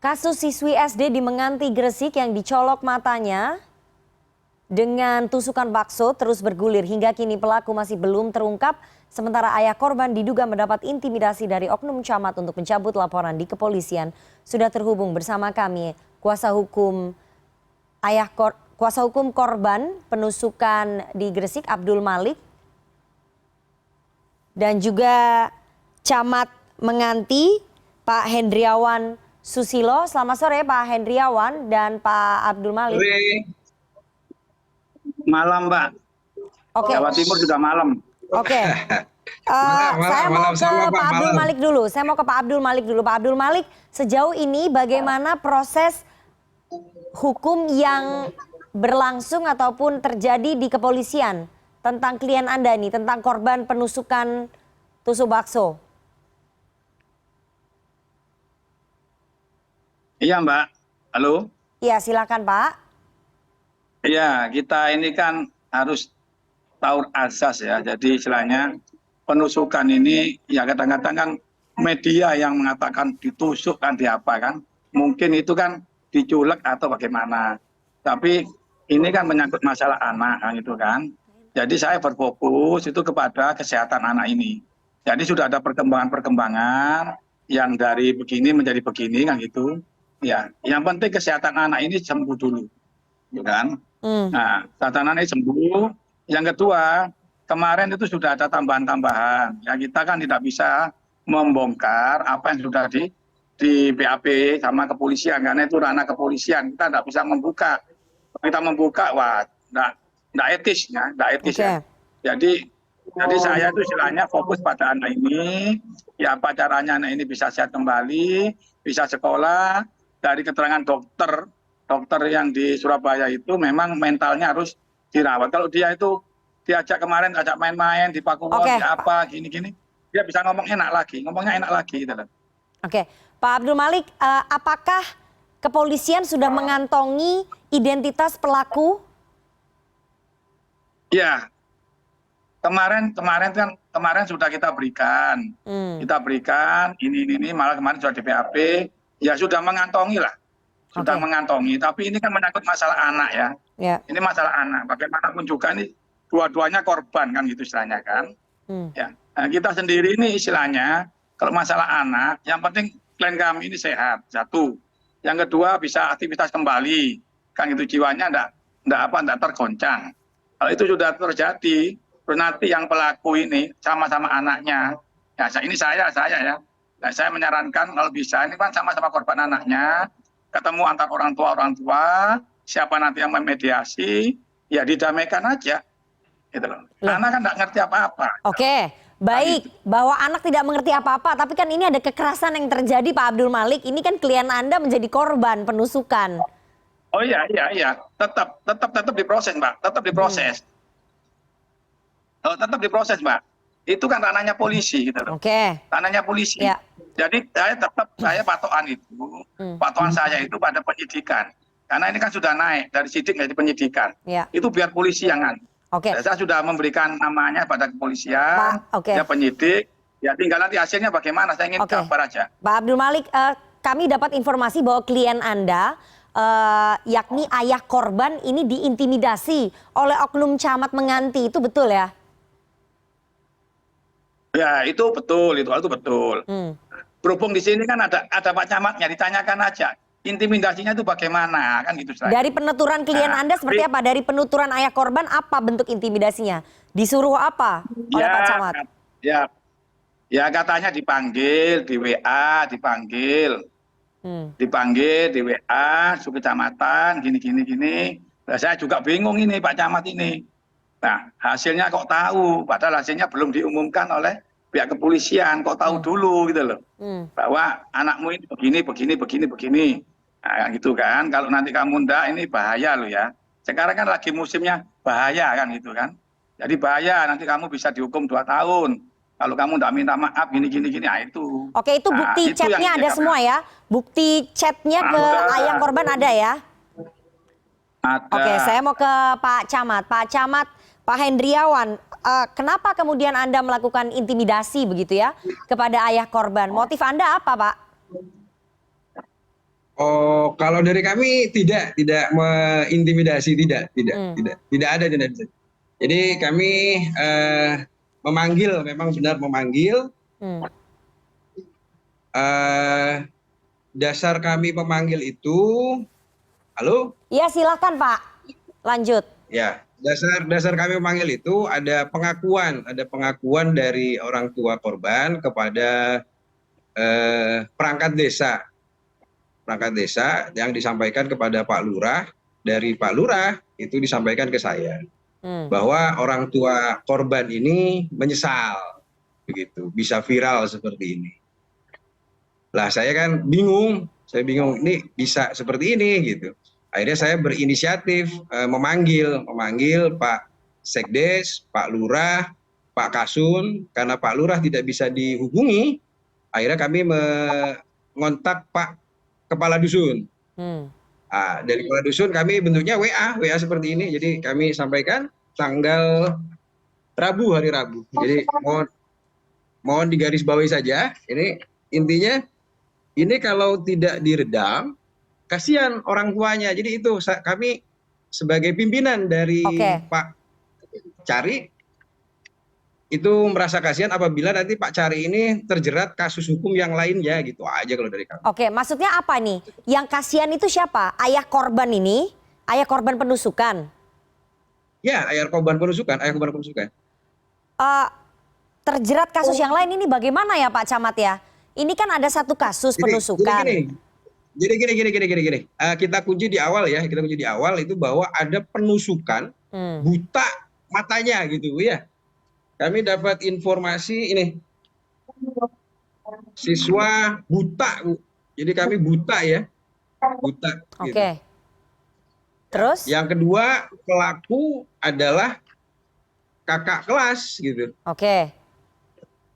Kasus siswi SD di Menganti, Gresik yang dicolok matanya dengan tusukan bakso terus bergulir. Hingga kini pelaku masih belum terungkap, sementara ayah korban diduga mendapat intimidasi dari oknum camat untuk mencabut laporan di kepolisian. Sudah terhubung bersama kami kuasa hukum korban penusukan di Gresik, Abdul Malik, dan juga camat Menganti, Pak Hendriawan Susilo. Selamat sore Pak Hendriawan dan Pak Abdul Malik. Sore, malam Mbak. Oke. Jawa Timur juga malam. Oke. Saya mau ke Pak Abdul Malik dulu. Pak Abdul Malik, sejauh ini bagaimana proses hukum yang berlangsung ataupun terjadi di kepolisian tentang klien Anda ini, tentang korban penusukan tusuk bakso? Iya Mbak, halo. Iya silakan Pak. Iya, kita ini kan harus tahu asas ya. Jadi istilahnya penusukan ini ya kadang-kadang kan media yang mengatakan ditusuk kan diapa kan. Mungkin itu kan diculek atau bagaimana. Tapi ini kan menyangkut masalah anak kan itu kan. Jadi saya berfokus itu kepada kesehatan anak ini. Jadi sudah ada perkembangan-perkembangan yang dari begini menjadi begini kan gitu. Ya, yang penting kesehatan anak ini sembuh dulu, gitu kan? Nah, kesehatan anak ini sembuh. Yang kedua, kemarin itu sudah ada tambahan-tambahan. Ya kita kan tidak bisa membongkar apa yang sudah di BAP sama kepolisian karena itu ranah kepolisian. Kita tidak bisa membuka. Kita membuka, wah, tidak etis ya, tidak etis ya. Jadi saya itu istilahnya fokus pada anak ini, ya apa caranya anak ini bisa sehat kembali, bisa sekolah. Dari keterangan dokter yang di Surabaya itu memang mentalnya harus dirawat. Kalau dia itu diajak kemarin, ajak main-main di Pakuwon, di apa, gini-gini, dia bisa ngomongnya enak lagi. Gitu. Oke, Pak Abdul Malik, apakah kepolisian sudah mengantongi identitas pelaku? Ya, kemarin sudah kita berikan, ini malah kemarin sudah di BAP. Ya sudah mengantongi lah, mengantongi. Tapi ini kan menyangkut masalah anak ya. Ini masalah anak. Bagaimanapun juga ini dua-duanya korban kan gitu istilahnya kan. Ya, nah, kita sendiri ini istilahnya kalau masalah anak, yang penting klien kami ini sehat satu. Yang kedua bisa aktivitas kembali, kan gitu jiwanya enggak tergoncang. Kalau itu sudah terjadi, terus nanti yang pelaku ini sama-sama anaknya. Ya, ini saya ya. Nah, saya menyarankan kalau bisa ini kan sama-sama korban anaknya, ketemu antar orang tua, siapa nanti yang memediasi, ya didamaikan aja. Gitu loh. Anak kan nggak ngerti apa-apa. Oke, baik. Bahwa anak tidak mengerti apa-apa, tapi kan ini ada kekerasan yang terjadi Pak Abdul Malik. Ini kan klien Anda menjadi korban penusukan. Oh iya. Tetap diproses Mbak, tetap diproses. Tetap diproses Mbak. Itu kan ranahnya polisi gitu loh. Ranahnya polisi. Ya. Jadi saya patokan itu, patokan saya itu pada penyidikan. Karena ini kan sudah naik dari sidik menjadi penyidikan. Ya. Itu biar polisi yang saya sudah memberikan namanya pada kepolisian, ya penyidik. Ya tinggal nanti hasilnya bagaimana, saya ingin kabar aja. Pak Abdul Malik, kami dapat informasi bahwa klien Anda, yakni ayah korban ini diintimidasi oleh oknum camat Menganti, itu betul ya? Ya itu betul. Berhubung di sini kan ada Pak Camatnya, ditanyakan aja intimidasinya itu bagaimana kan gitu. Dari penuturan klien Anda seperti apa? Dari penuturan ayah korban apa bentuk intimidasinya? Disuruh apa oleh Pak Camat? Ya katanya dipanggil di WA, dipanggil di WA, suku kecamatan, gini. Nah, saya juga bingung ini Pak Camat ini. Nah, hasilnya kok tahu, padahal hasilnya belum diumumkan oleh pihak kepolisian, kok tahu dulu gitu loh. Bahwa anakmu ini begini. Nah, gitu kan, kalau nanti kamu enggak ini bahaya loh ya. Sekarang kan lagi musimnya bahaya kan gitu kan. Jadi bahaya, nanti kamu bisa dihukum 2 tahun. Kalau kamu enggak minta maaf gini, nah itu. Oke, itu bukti chatnya ada semua ya? Bukti chatnya ke ayah korban ada ya? Ada. Oke, saya mau ke Pak Camat. Pak Camat, Pak Hendriawan, kenapa kemudian Anda melakukan intimidasi begitu ya kepada ayah korban? Motif Anda apa, Pak? Kalau dari kami tidak mengintimidasi, tidak ada, tidak bisa. Jadi kami memanggil, memang benar memanggil. Dasar kami memanggil itu, halo? Ya silakan Pak, lanjut. Ya, dasar kami memanggil itu ada pengakuan dari orang tua korban kepada perangkat desa yang disampaikan kepada Pak Lurah, dari Pak Lurah itu disampaikan ke saya bahwa orang tua korban ini menyesal, begitu, bisa viral seperti ini. Lah saya kan bingung, ini bisa seperti ini gitu. Akhirnya saya berinisiatif memanggil Pak Sekdes, Pak Lurah, Pak Kasun. Karena Pak Lurah tidak bisa dihubungi, akhirnya kami mengontak Pak Kepala Dusun. Dari Kepala Dusun kami bentuknya WA seperti ini. Jadi kami sampaikan tanggal hari Rabu. Jadi mohon digarisbawahi saja. Ini intinya, ini kalau tidak diredam, kasihan orang tuanya. Jadi itu kami sebagai pimpinan dari Pak Cari itu merasa kasihan apabila nanti Pak Cari ini terjerat kasus hukum yang lainnya, gitu aja kalau dari kami. Oke, maksudnya apa nih? Yang kasihan itu siapa? Ayah korban ini? Ayah korban penusukan? Ya, ayah korban penusukan. Terjerat kasus yang lain ini bagaimana ya Pak Camat ya? Ini kan ada satu kasus penusukan. Jadi gini. Kita kunci di awal itu bahwa ada penusukan buta matanya gitu ya. Kami dapat informasi ini siswa buta, Bu. Jadi kami buta ya. Buta. Oke. Gitu. Terus? Yang kedua, pelaku adalah kakak kelas gitu. Oke.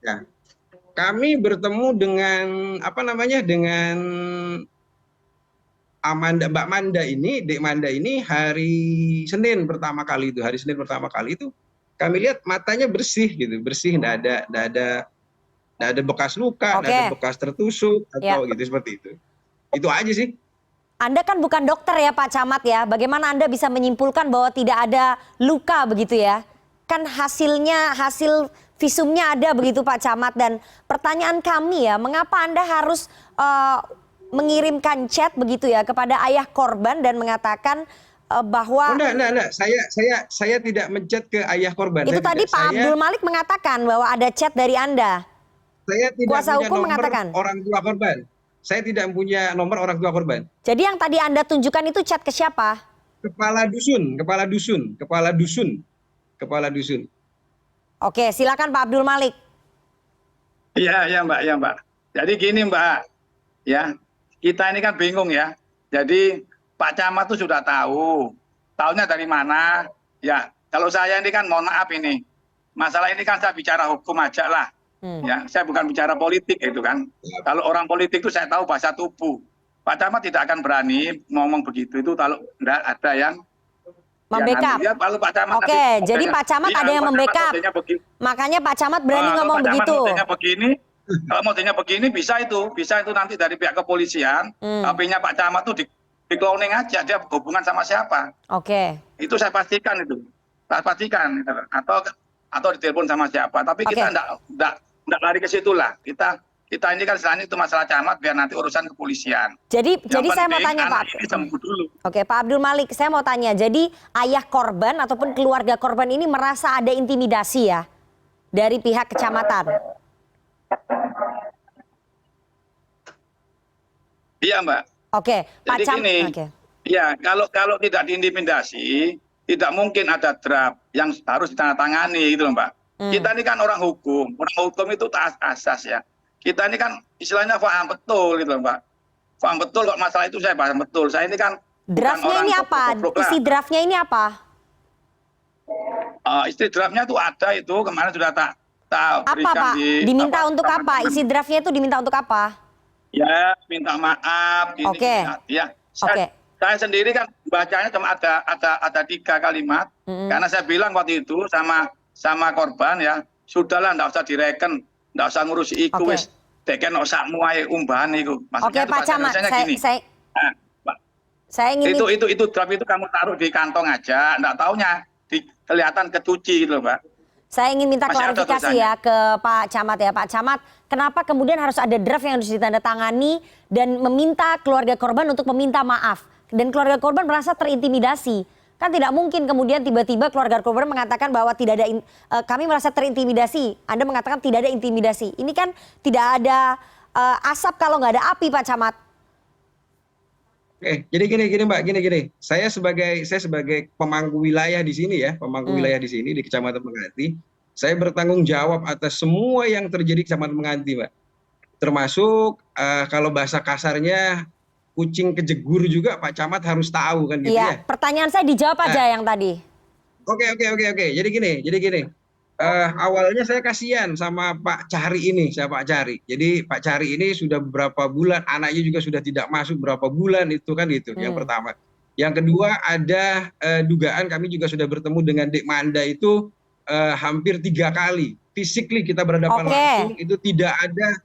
Ya. Kami bertemu dengan dengan Mbak Manda ini, Dek Manda ini hari Senin pertama kali itu kami lihat matanya bersih gitu, enggak ada bekas luka, enggak ada bekas tertusuk atau gitu, seperti itu. Itu aja sih. Anda kan bukan dokter ya Pak Camat ya. Bagaimana Anda bisa menyimpulkan bahwa tidak ada luka begitu ya? Kan hasil visumnya ada begitu Pak Camat, dan pertanyaan kami ya, mengapa Anda harus mengirimkan chat begitu ya kepada ayah korban dan mengatakan bahwa enggak. Saya tidak menchat ke ayah korban. Itu tadi Pak Abdul Malik mengatakan bahwa ada chat dari Anda. Saya tidak Kuasa punya hukum nomor mengatakan orang tua korban. Saya tidak punya nomor orang tua korban. Jadi yang tadi Anda tunjukkan itu chat ke siapa? Kepala dusun. Oke, silakan Pak Abdul Malik. Iya Mbak. Jadi gini Mbak, ya kita ini kan bingung ya. Jadi Pak Camat tuh sudah tahunya dari mana? Ya kalau saya ini kan mohon maaf ini, masalah ini kan saya bicara hukum aja lah. Ya saya bukan bicara politik itu kan. Kalau orang politik itu saya tahu bahasa tubuh. Pak Camat tidak akan berani ngomong begitu itu kalau tidak ada yang membackup. Ya, Pak Camat Oke, jadi Pak Camat ada yang membackup. Makanya Pak Camat berani ngomong begitu. Kalau modelnya begini bisa itu nanti dari pihak kepolisian, HP-nya Pak Camat tuh di cloning aja, dia hubungan sama siapa. Oke. Itu saya pastikan atau ditelepon sama siapa. Tapi kita enggak lari ke situ lah. Kita ini kan selain itu masalah Camat biar nanti urusan kepolisian. Jadi saya mau tanya Pak. Ini sembuh dulu. Oke, Pak Abdul Malik, saya mau tanya. Jadi ayah korban ataupun keluarga korban ini merasa ada intimidasi ya dari pihak kecamatan? Iya Mbak. Oke, Pak Camat. Ya kalau tidak diintimidasi, tidak mungkin ada draft yang harus ditandatangani gitu loh Mbak. Kita ini kan orang hukum itu asas ya. Kita ini kan istilahnya paham betul gitu loh Mbak. Paham betul kok masalah itu saya paham betul. Saya ini kan draftnya ini apa? Isi draftnya ini apa? Isi draftnya itu ada itu kemarin sudah tak berikan Pak? Diminta untuk apa? Isi draftnya itu diminta untuk apa? Ya minta maaf. Oke. Ya. Saya sendiri kan bacanya cuma ada 3 kalimat. Karena saya bilang waktu itu sama korban ya, sudahlah enggak usah direken, enggak usah ngurusi iku wis. Deken sak muae umbahan iku. Oke Pak Camat, Saya ingin Itu draft itu kamu taruh di kantong aja, enggak taunya kelihatan kecuci gitu loh, Mbak. Saya ingin minta Masih ada klarifikasi tulisannya. ya ke Pak Camat ya. Pak Camat, kenapa kemudian harus ada draft yang harus ditandatangani dan meminta keluarga korban untuk meminta maaf? Dan keluarga korban merasa terintimidasi. Kan tidak mungkin kemudian tiba-tiba keluarga korban mengatakan bahwa tidak ada, kami merasa terintimidasi. Anda mengatakan tidak ada intimidasi. Ini kan tidak ada asap kalau nggak ada api, Pak Camat. Jadi gini Mbak, gini. Saya sebagai pemangku wilayah di sini ya, pemangku wilayah di sini di Kecamatan Menganti, saya bertanggung jawab atas semua yang terjadi di Kecamatan Menganti, Mbak. Termasuk kalau bahasa kasarnya kucing kejegur juga Pak Camat harus tahu kan gitu Iya, ya. pertanyaan saya dijawab aja yang tadi. Oke. Jadi gini. Awalnya saya kasihan sama Pak Cahri ini, saya Pak Cahri. Jadi Pak Cahri ini sudah beberapa bulan, anaknya juga sudah tidak masuk berapa bulan itu kan gitu. Yang pertama. Yang kedua ada dugaan kami juga sudah bertemu dengan Dek Manda itu hampir 3 kali. Physically kita berhadapan langsung itu tidak ada.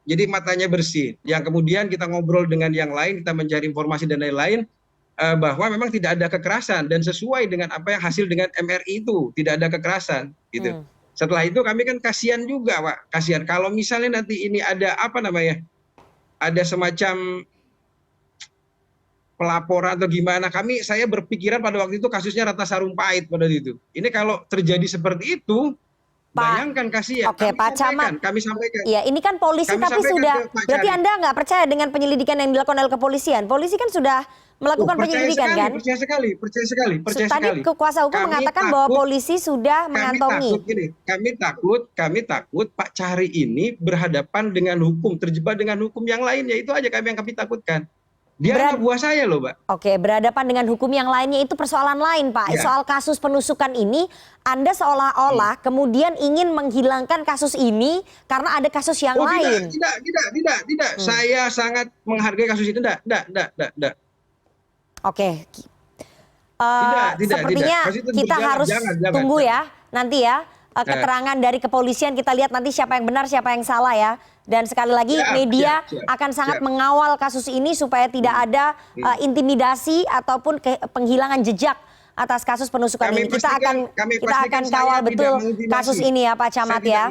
Jadi matanya bersih. Yang kemudian kita ngobrol dengan yang lain, kita mencari informasi dan lain-lain. Bahwa memang tidak ada kekerasan dan sesuai dengan apa yang hasil dengan MRI itu tidak ada kekerasan gitu. Setelah itu kami kan kasihan juga Pak, kasihan kalau misalnya nanti ini ada apa namanya, ada semacam pelaporan atau gimana, saya berpikiran pada waktu itu kasusnya Ratna Sarumpait pada itu. Ini kalau terjadi seperti itu, bayangkan kasihan. Oke, Pak Camat. Kami sampaikan. Iya, ini kan polisi tapi sudah. Berarti Anda nggak percaya dengan penyelidikan yang dilakukan oleh kepolisian? Polisi kan sudah melakukan penyelidikan kan? Percaya sekali. Tadi kuasa hukum mengatakan bahwa polisi sudah mengantongi. Kami takut Pak Cahri ini berhadapan dengan hukum, terjebak dengan hukum yang lainnya, itu aja yang kami takutkan. Dia anak buah saya loh, Mbak. Oke, berhadapan dengan hukum yang lainnya itu persoalan lain, Pak. Ya. Soal kasus penusukan ini, Anda seolah-olah kemudian ingin menghilangkan kasus ini karena ada kasus yang lain. Tidak. Saya sangat menghargai kasus itu. Tidak. Oke. Tidak. Sepertinya kita harus tunggu ya, nanti ya. Keterangan dari kepolisian, kita lihat nanti siapa yang benar siapa yang salah ya. Dan sekali lagi media akan sangat mengawal kasus ini supaya tidak ada intimidasi ataupun penghilangan jejak atas kasus penusukan ini. Kita akan kawal betul kasus ini ya Pak Camat ya.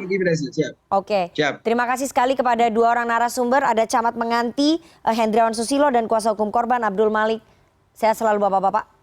Oke. Terima kasih sekali kepada 2 orang narasumber, ada Camat Menganti Hendrawan Susilo dan kuasa hukum korban Abdul Malik. Sehat selalu Bapak-bapak.